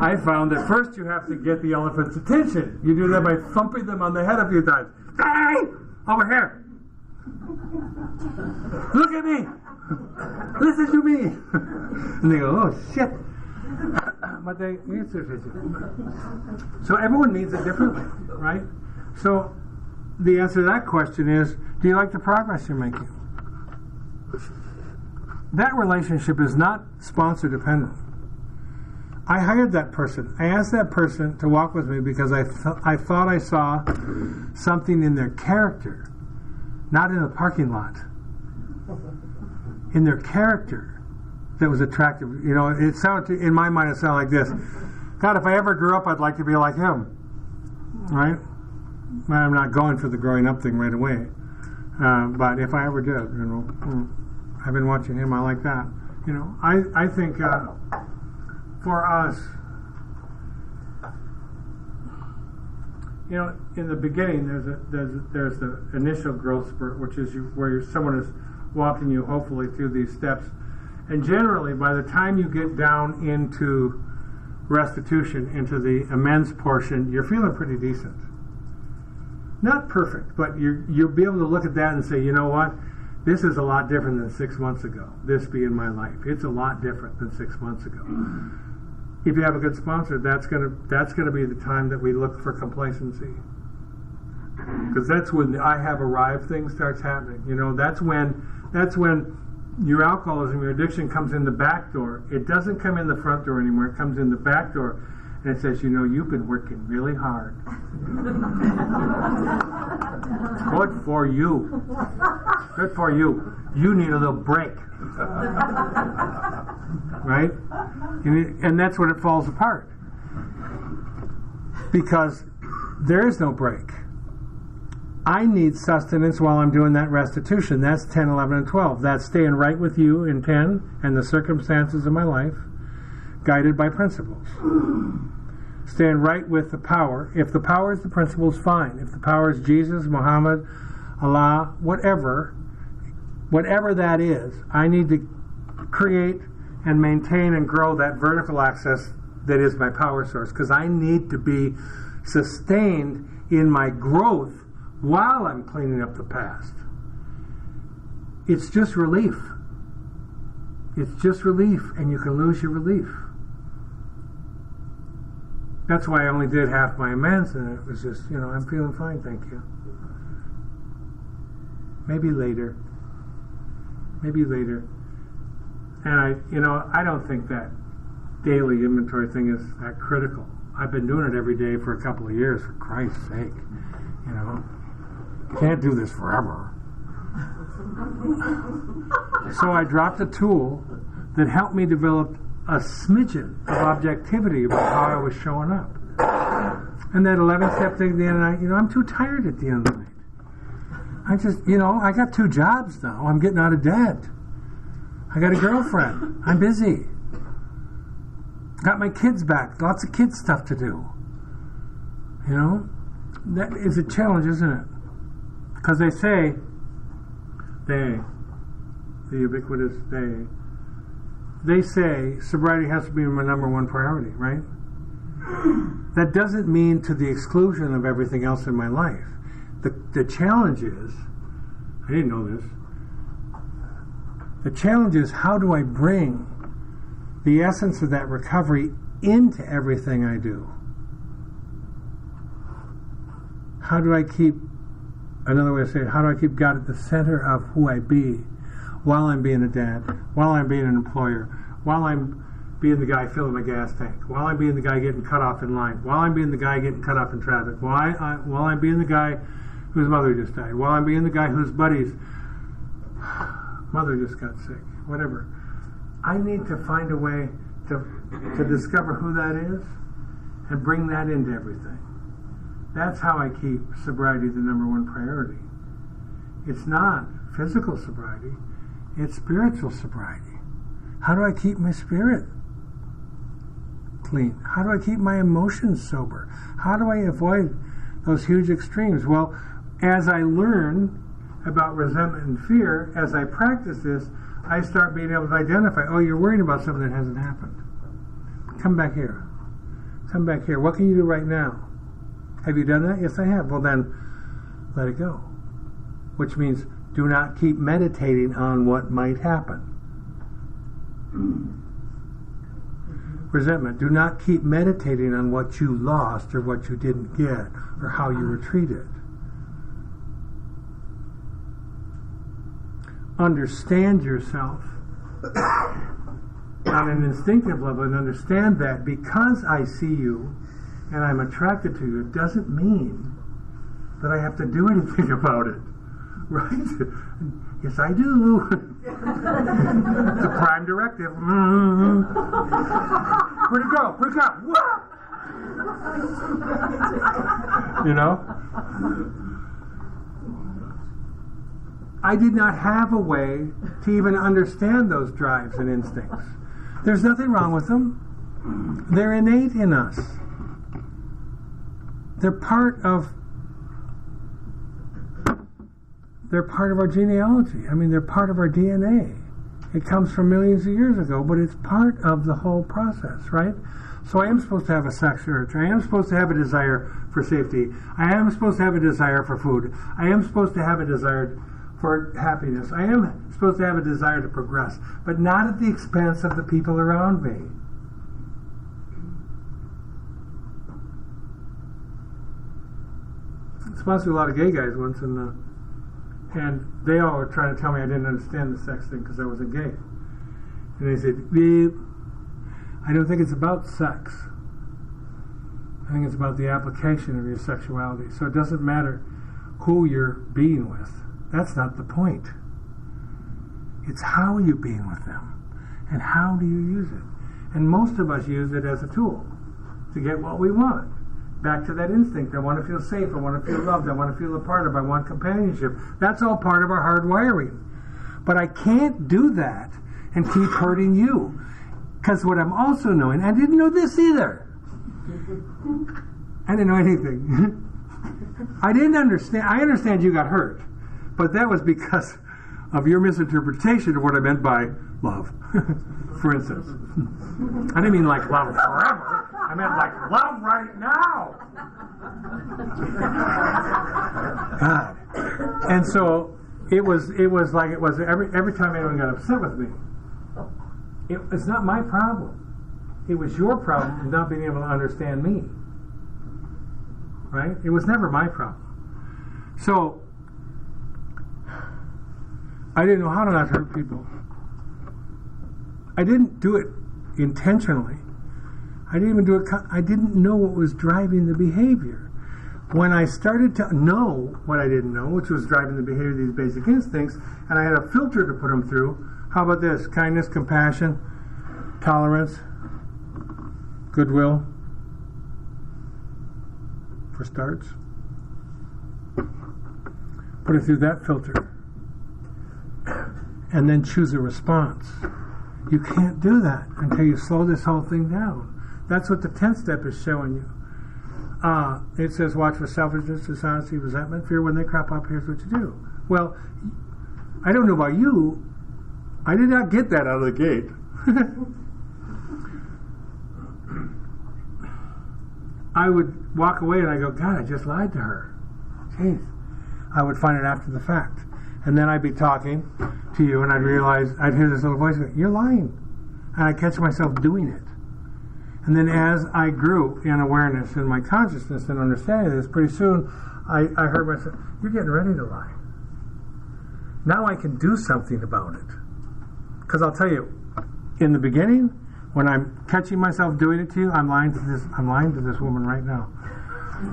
I found that first you have to get the elephant's attention. You do that by thumping them on the head a few times. Hey! Over here! Look at me! Listen to me! And they go, oh shit! But they answer it. So everyone needs it differently, right? So the answer to that question is, do you like the progress you're making? That relationship is not sponsor dependent. I hired that person. I asked that person to walk with me because I thought I saw something in their character, not in the parking lot. In their character that was attractive. You know, it sounded, in my mind, it sounded like this. God, if I ever grew up, I'd like to be like him. Right? I'm not going for the growing up thing right away. But if I ever did, you know, I've been watching him, I like that. You know, I think for us, you know, in the beginning, there's the initial growth spurt, which is where someone is walking you hopefully through these steps, and generally by the time you get down into restitution, into the amends portion, you're feeling pretty decent. Not perfect, but you'll be able to look at that and say, you know what, this is a lot different than 6 months ago. This being my life, it's a lot different than 6 months ago. If you have a good sponsor, that's gonna be the time that we look for complacency, because that's when the I have arrived thing starts happening. You know, that's when your alcoholism, your addiction comes in the back door. It doesn't come in the front door anymore. It comes in the back door, and it says, you know, you've been working really hard. Good for you. Good for you. You need a little break. Right? And that's when it falls apart. Because there is no break. I need sustenance while I'm doing that restitution. That's 10, 11, and 12. That's staying right with you in 10 and the circumstances of my life, guided by principles. Staying right with the power. If the power is the principles, fine. If the power is Jesus, Muhammad, Allah, whatever that is, I need to create and maintain and grow that vertical axis that is my power source, because I need to be sustained in my growth while I'm cleaning up the past. It's just relief. It's just relief, and you can lose your relief. That's why I only did half my amends, and it was just, you know, I'm feeling fine, thank you. Maybe later. And I don't think that daily inventory thing is that critical. I've been doing it every day for a couple of years, for Christ's sake. You know, can't do this forever. So I dropped a tool that helped me develop a smidgen of objectivity about how I was showing up. And that 11-step thing at the end of the night, you know, I'm too tired at the end of the night. I just, you know, I got 2 jobs now. I'm getting out of debt. I got a girlfriend. I'm busy. Got my kids back. Lots of kids stuff to do. You know? That is a challenge, isn't it? Because they say, the ubiquitous they say sobriety has to be my number one priority, right? That doesn't mean to the exclusion of everything else in my life. The challenge is, I didn't know this, the challenge is, how do I bring the essence of that recovery into everything I do? How do I keep, another way to say it, how do I keep God at the center of who I be while I'm being a dad, while I'm being an employer, while I'm being the guy filling my gas tank, while I'm being the guy getting cut off in line, while I'm being the guy getting cut off in traffic, while I'm being the guy whose mother just died, while I'm being the guy whose buddies Mother just got sick, whatever. I need to find a way to discover who that is and bring that into everything. That's how I keep sobriety the number one priority. It's not physical sobriety, it's spiritual sobriety. How do I keep my spirit clean? How do I keep my emotions sober? How do I avoid those huge extremes? Well, as I learn about resentment and fear, as I practice this, I start being able to identify, oh, you're worrying about something that hasn't happened. Come back here. Come back here. What can you do right now? Have you done that? Yes, I have. Well, then, let it go. Which means do not keep meditating on what might happen. Resentment. Do not keep meditating on what you lost or what you didn't get or how you were treated. Understand yourself on an instinctive level and understand that because I see you and I'm attracted to you, it doesn't mean that I have to do anything about it. Right? Yes, I do. It's a prime directive. Mm-hmm. Where'd it go? Where'd it go? What? You know? I did not have a way to even understand those drives and instincts. There's nothing wrong with them. They're innate in us. They're part of our genealogy. I mean, they're part of our DNA. It comes from millions of years ago, but it's part of the whole process, right? So I am supposed to have a sex urge. I am supposed to have a desire for safety. I am supposed to have a desire for food. I am supposed to have a desire for happiness. I am supposed to have a desire to progress, but not at the expense of the people around me. I was sponsored a lot of gay guys once, and they all were trying to tell me I didn't understand the sex thing because I wasn't gay. And they said, I don't think it's about sex. I think it's about the application of your sexuality. So it doesn't matter who you're being with. That's not the point. It's how are you being with them and how do you use it. And most of us use it as a tool to get what we want. Back to that instinct. I want to feel safe. I want to feel loved. I want to feel a part of. I want companionship. That's all part of our hardwiring. But I can't do that and keep hurting you. Because what I'm also knowing, I didn't know this either. I didn't know anything. I didn't understand. I understand you got hurt. But that was because of your misinterpretation of what I meant by love. For instance. I didn't mean like love forever. I meant like love right now. God. And so it was like it was every time anyone got upset with me. It's not my problem. It was your problem of not being able to understand me. Right? It was never my problem. So I didn't know how to not hurt people. I didn't do it intentionally. I didn't even do it. I didn't know what was driving the behavior. When I started to know what I didn't know, which was driving the behavior of these basic instincts, and I had a filter to put them through, how about this? Kindness, compassion, tolerance, goodwill, for starts. Put it through that filter. And then choose a response. You can't do that until you slow this whole thing down. That's what the 10th step is showing you. It says, watch for selfishness, dishonesty, resentment, fear. When they crop up, here's what you do. Well, I don't know about you. I did not get that out of the gate. I would walk away and I go, God, I just lied to her. Jeez. I would find it after the fact. And then I'd be talking to you and I'd realize, I'd hear this little voice, you're lying. And I'd catch myself doing it. And then as I grew in awareness in my consciousness and understanding this, pretty soon I heard myself, you're getting ready to lie. Now I can do something about it. Because I'll tell you, in the beginning, when I'm catching myself doing it to you, I'm lying to this woman right now.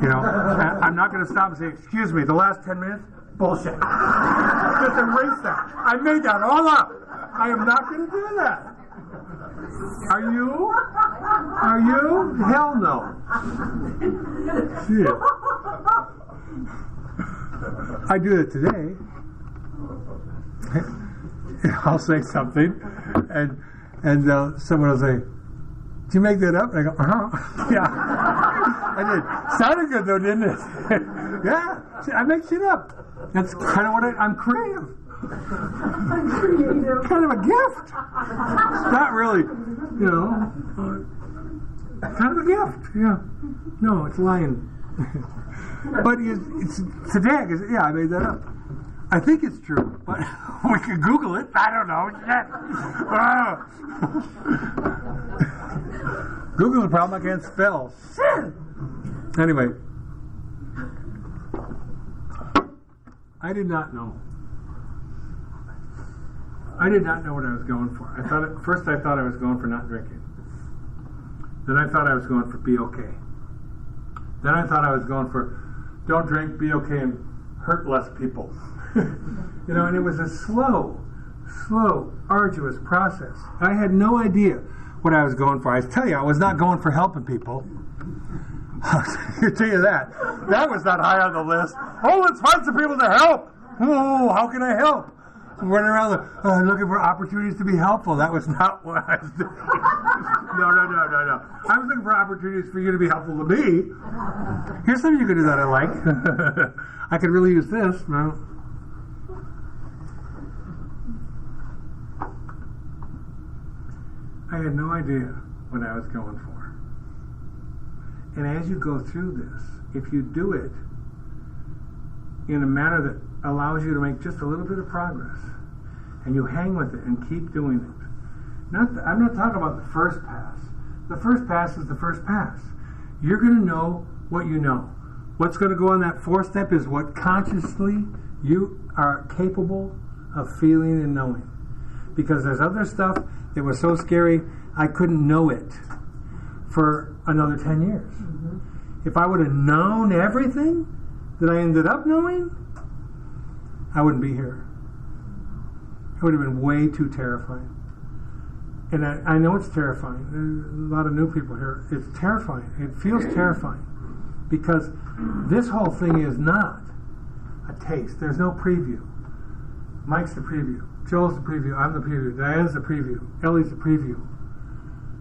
You know, I'm not going to stop and say, excuse me, the last 10 minutes, Bullshit. Just erase that. I made that all up. I am not going to do that. Are you? Are you? Hell no. Shit. I do it today. I'll say something, and someone will say, "Did you make that up?" And I go, "Yeah, I did. Sounded good though, didn't it?" Yeah, I make shit up. That's kind of what I'm creative. Kind of a gift. It's not really, kind of a gift. Yeah. No, it's lying. But it's today. Yeah, I made that up. I think it's true, but we can Google it. I don't know. Google the problem I can't spell. Shit. Anyway, I did not know. I did not know what I was going for. I thought I thought I was going for not drinking. Then I thought I was going for be okay. Then I thought I was going for don't drink, be okay, and hurt less people. And it was a slow, arduous process. I had no idea what I was going for. I tell you, I was not going for helping people. I'll tell you that. That was not high on the list. Oh, let's find some people to help. Oh, how can I help? Running around looking for opportunities to be helpful. That was not what I was doing. No. I was looking for opportunities for you to be helpful to me. Here's something you could do that I like. I could really use this. No. I had no idea what I was going for. And as you go through this, if you do it in a manner that allows you to make just a little bit of progress, and you hang with it and keep doing it. I'm not talking about the first pass. The first pass is the first pass. You're going to know what you know. What's going to go on that fourth step is what consciously you are capable of feeling and knowing. Because there's other stuff that was so scary, I couldn't know it for another 10 years. Mm-hmm. If I would have known everything that I ended up knowing, I wouldn't be here. It would have been way too terrifying. And I know it's terrifying. There's a lot of new people here. It's terrifying. It feels terrifying. Because this whole thing is not a taste. There's no preview. Mike's the preview. Joel's the preview. I'm the preview. Diane's the preview. Ellie's the preview.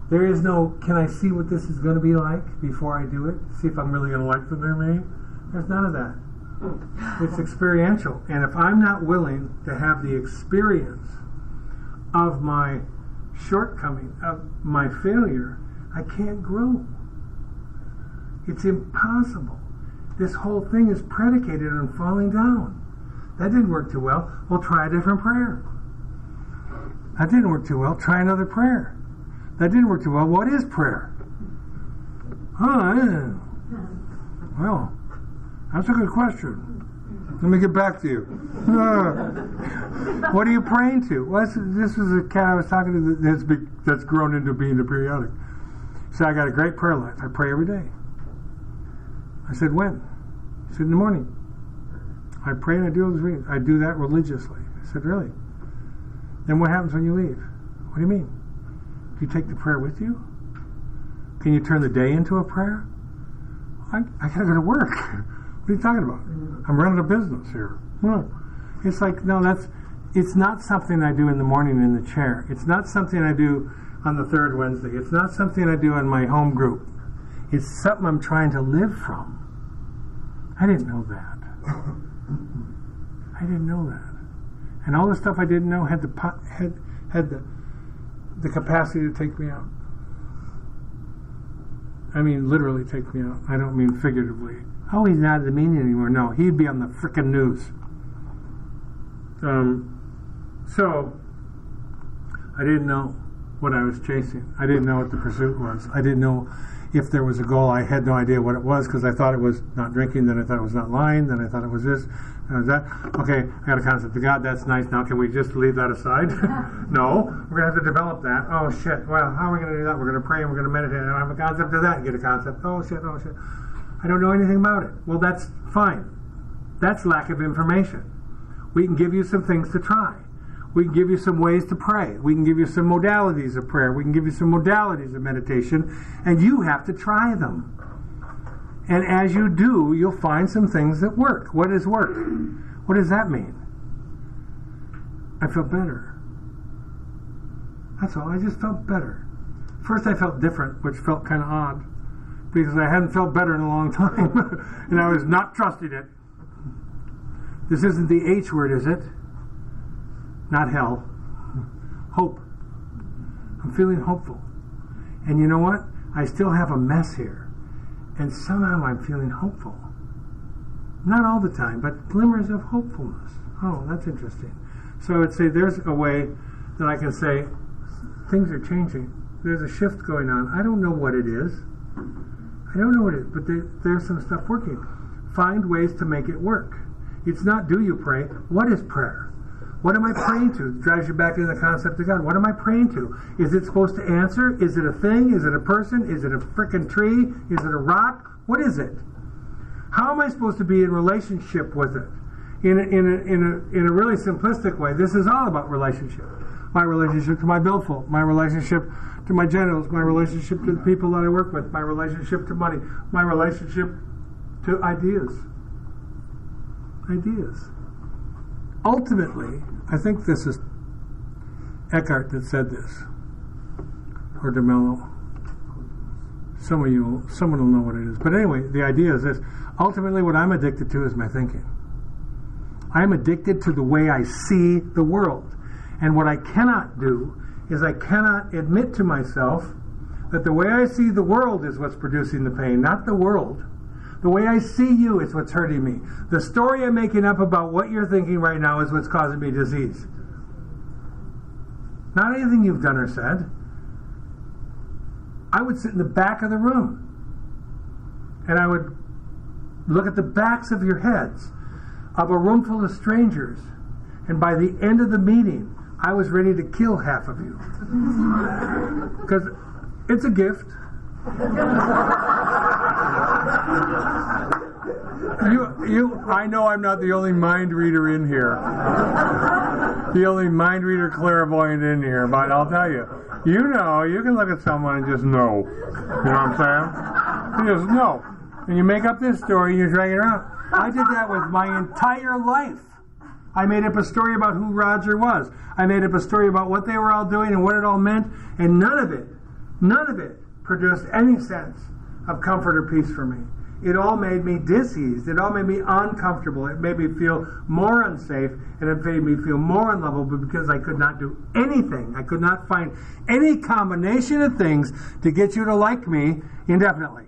There is no, can I see what this is going to be like before I do it? See if I'm really going to like the new me? There's none of that. It's experiential. And if I'm not willing to have the experience of my shortcoming, of my failure, I can't grow. It's impossible. This whole thing is predicated on falling down. That didn't work too well. Well, try a different prayer. That didn't work too well. Try another prayer. That didn't work too well. What is prayer? Well, that's a good question. Let me get back to you. What are you praying to? Well, this was a cat I was talking to that's grown into being a periodic. So I got a great prayer life. I pray every day. I said, when? He said, in the morning. I pray and I do those readings. I do that religiously. I said, really? Then what happens when you leave? What do you mean? Do you take the prayer with you? Can you turn the day into a prayer? I gotta go to work. What are you talking about? I'm running a business here. No. It's like, no, it's not something I do in the morning in the chair. It's not something I do on the third Wednesday. It's not something I do on my home group. It's something I'm trying to live from. I didn't know that. I didn't know that. And all the stuff I didn't know had the capacity to take me out. I mean, literally take me out. I don't mean figuratively. Oh, he's not at the meeting anymore. No, he'd be on the frickin' news. So, I didn't know what I was chasing. I didn't know what the pursuit was. I didn't know if there was a goal. I had no idea what it was because I thought it was not drinking, then I thought it was not lying, then I thought it was this, then it was that. Okay, I got a concept of God. That's nice. Now can we just leave that aside? No, we're going to have to develop that. Oh, shit. Well, how are we going to do that? We're going to pray and we're going to meditate and I have a concept of that and get a concept. Oh, shit. I don't know anything about it. Well, that's fine. That's lack of information. We can give you some things to try. We can give you some ways to pray. We can give you some modalities of prayer. We can give you some modalities of meditation, and you have to try them. And as you do, you'll find some things that work. What does work? What does that mean? I felt better. That's all. I just felt better. First I felt different, which felt kind of odd, because I hadn't felt better in a long time, and I was not trusting it. This isn't the H word, is it? Not hell. Hope. I'm feeling hopeful. And you know what? I still have a mess here. And somehow I'm feeling hopeful. Not all the time, but glimmers of hopefulness. Oh, that's interesting. So I would say there's a way that I can say, things are changing. There's a shift going on. I don't know what it is. I don't know what it is, but there's some stuff working. Find ways to make it work. It's not do you pray. What is prayer? What am I praying to? It drives you back into the concept of God. What am I praying to? Is it supposed to answer? Is it a thing? Is it a person? Is it a frickin' tree? Is it a rock? What is it? How am I supposed to be in relationship with it? In a really simplistic way, this is all about relationship. My relationship to my billfold, my relationship to my genitals, my relationship to the people that I work with, my relationship to money, my relationship to ideas. Ideas. Ultimately, I think this is Eckhart that said this, or DeMello. Someone will know what it is. But anyway, the idea is this. Ultimately, what I'm addicted to is my thinking. I'm addicted to the way I see the world. And what I cannot do is I cannot admit to myself that the way I see the world is what's producing the pain, not the world. The way I see you is what's hurting me. The story I'm making up about what you're thinking right now is what's causing me disease. Not anything you've done or said. I would sit in the back of the room and I would look at the backs of your heads of a room full of strangers, and by the end of the meeting I was ready to kill half of you. Because it's a gift. I know I'm not the only mind reader in here. The only mind reader clairvoyant in here, but I'll tell you, you can look at someone and just know. You know what I'm saying? You just know. And you make up this story and you drag it around. I did that with my entire life. I made up a story about who Roger was. I made up a story about what they were all doing and what it all meant, and none of it produced any sense of comfort or peace for me. It all made me diseased. It all made me uncomfortable. It made me feel more unsafe, and it made me feel more unlovable because I could not do anything. I could not find any combination of things to get you to like me indefinitely.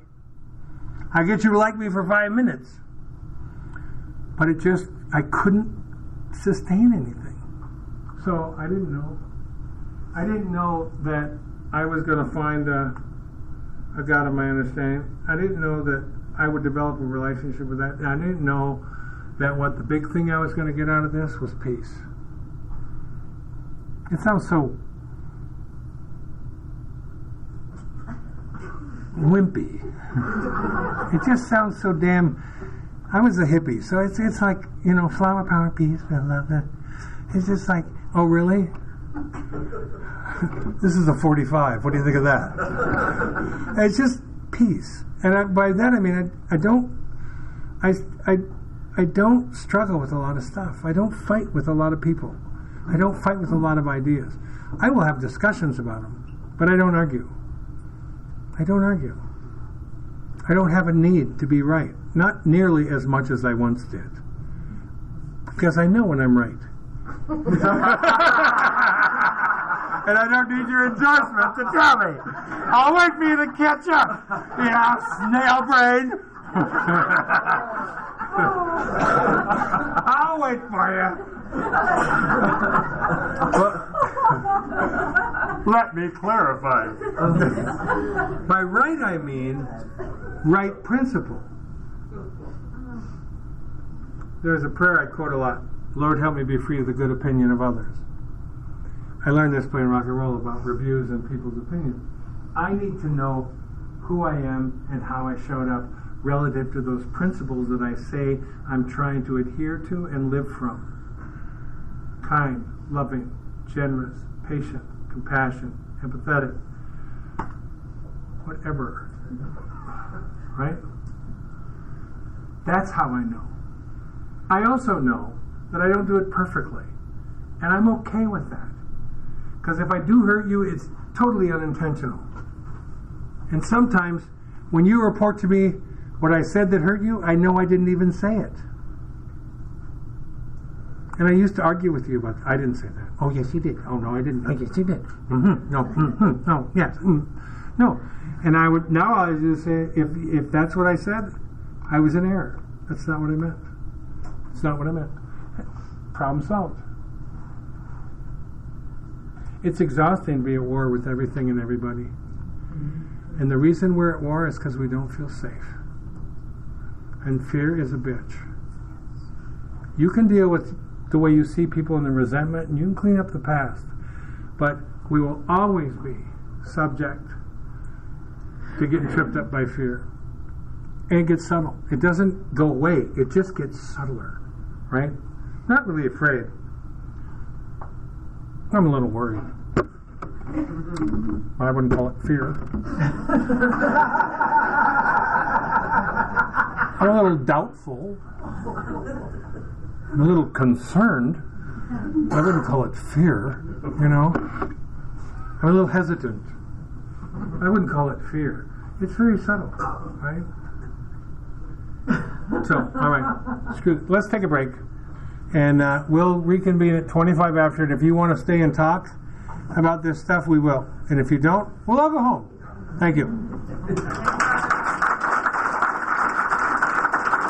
I get you to like me for 5 minutes. But I couldn't sustain anything. So I didn't know. I didn't know that I was going to find a God of my understanding. I didn't know that I would develop a relationship with that. I didn't know that what the big thing I was going to get out of this was peace. It sounds so wimpy. It just sounds so damn... I was a hippie, so it's like, flower power, peace, I love that. It's just like, oh really? This is a 45. What do you think of that? It's just peace. And by that I mean I don't struggle with a lot of stuff. I don't fight with a lot of people. I don't fight with a lot of ideas. I will have discussions about them, but I don't argue. I don't argue. I don't have a need to be right. Not nearly as much as I once did. Because I know when I'm right. And I don't need your endorsement to tell me. I'll wait for you to catch up. Yeah, snail brain. I'll wait for you. Let me clarify. By right I mean right principle. There's a prayer I quote a lot. Lord, help me be free of the good opinion of others. I learned this playing rock and roll about reviews and people's opinions. I need to know who I am and how I showed up relative to those principles that I say I'm trying to adhere to and live from. Kind, loving, generous, patient, compassion, empathetic, whatever. Right? That's how I know. I also know that I don't do it perfectly. And I'm okay with that. Because if I do hurt you, it's totally unintentional. And sometimes, when you report to me what I said that hurt you, I know I didn't even say it. And I used to argue with you about, I didn't say that. Oh, yes, you did. Oh, no, I didn't. Oh, yes, you did. Mm-hmm. No, mm-hmm. No, yes, no. And I would just say, if that's what I said, I was in error. That's not what I meant. It's not what I meant. Problem solved. It's exhausting to be at war with everything and everybody. Mm-hmm. And the reason we're at war is because we don't feel safe. And fear is a bitch. You can deal with the way you see people and the resentment, and you can clean up the past. But we will always be subject to getting tripped up by fear. And it gets subtle. It doesn't go away. It just gets subtler. Right? Not really afraid. I'm a little worried. I wouldn't call it fear. I'm a little doubtful. I'm a little concerned. I wouldn't call it fear, you know. I'm a little hesitant. I wouldn't call it fear. It's very subtle, right? So, all right. Screw it. Let's take a break. And we'll reconvene at 25 after it. If you want to stay and talk about this stuff, we will. And if you don't, we'll all go home. Thank you.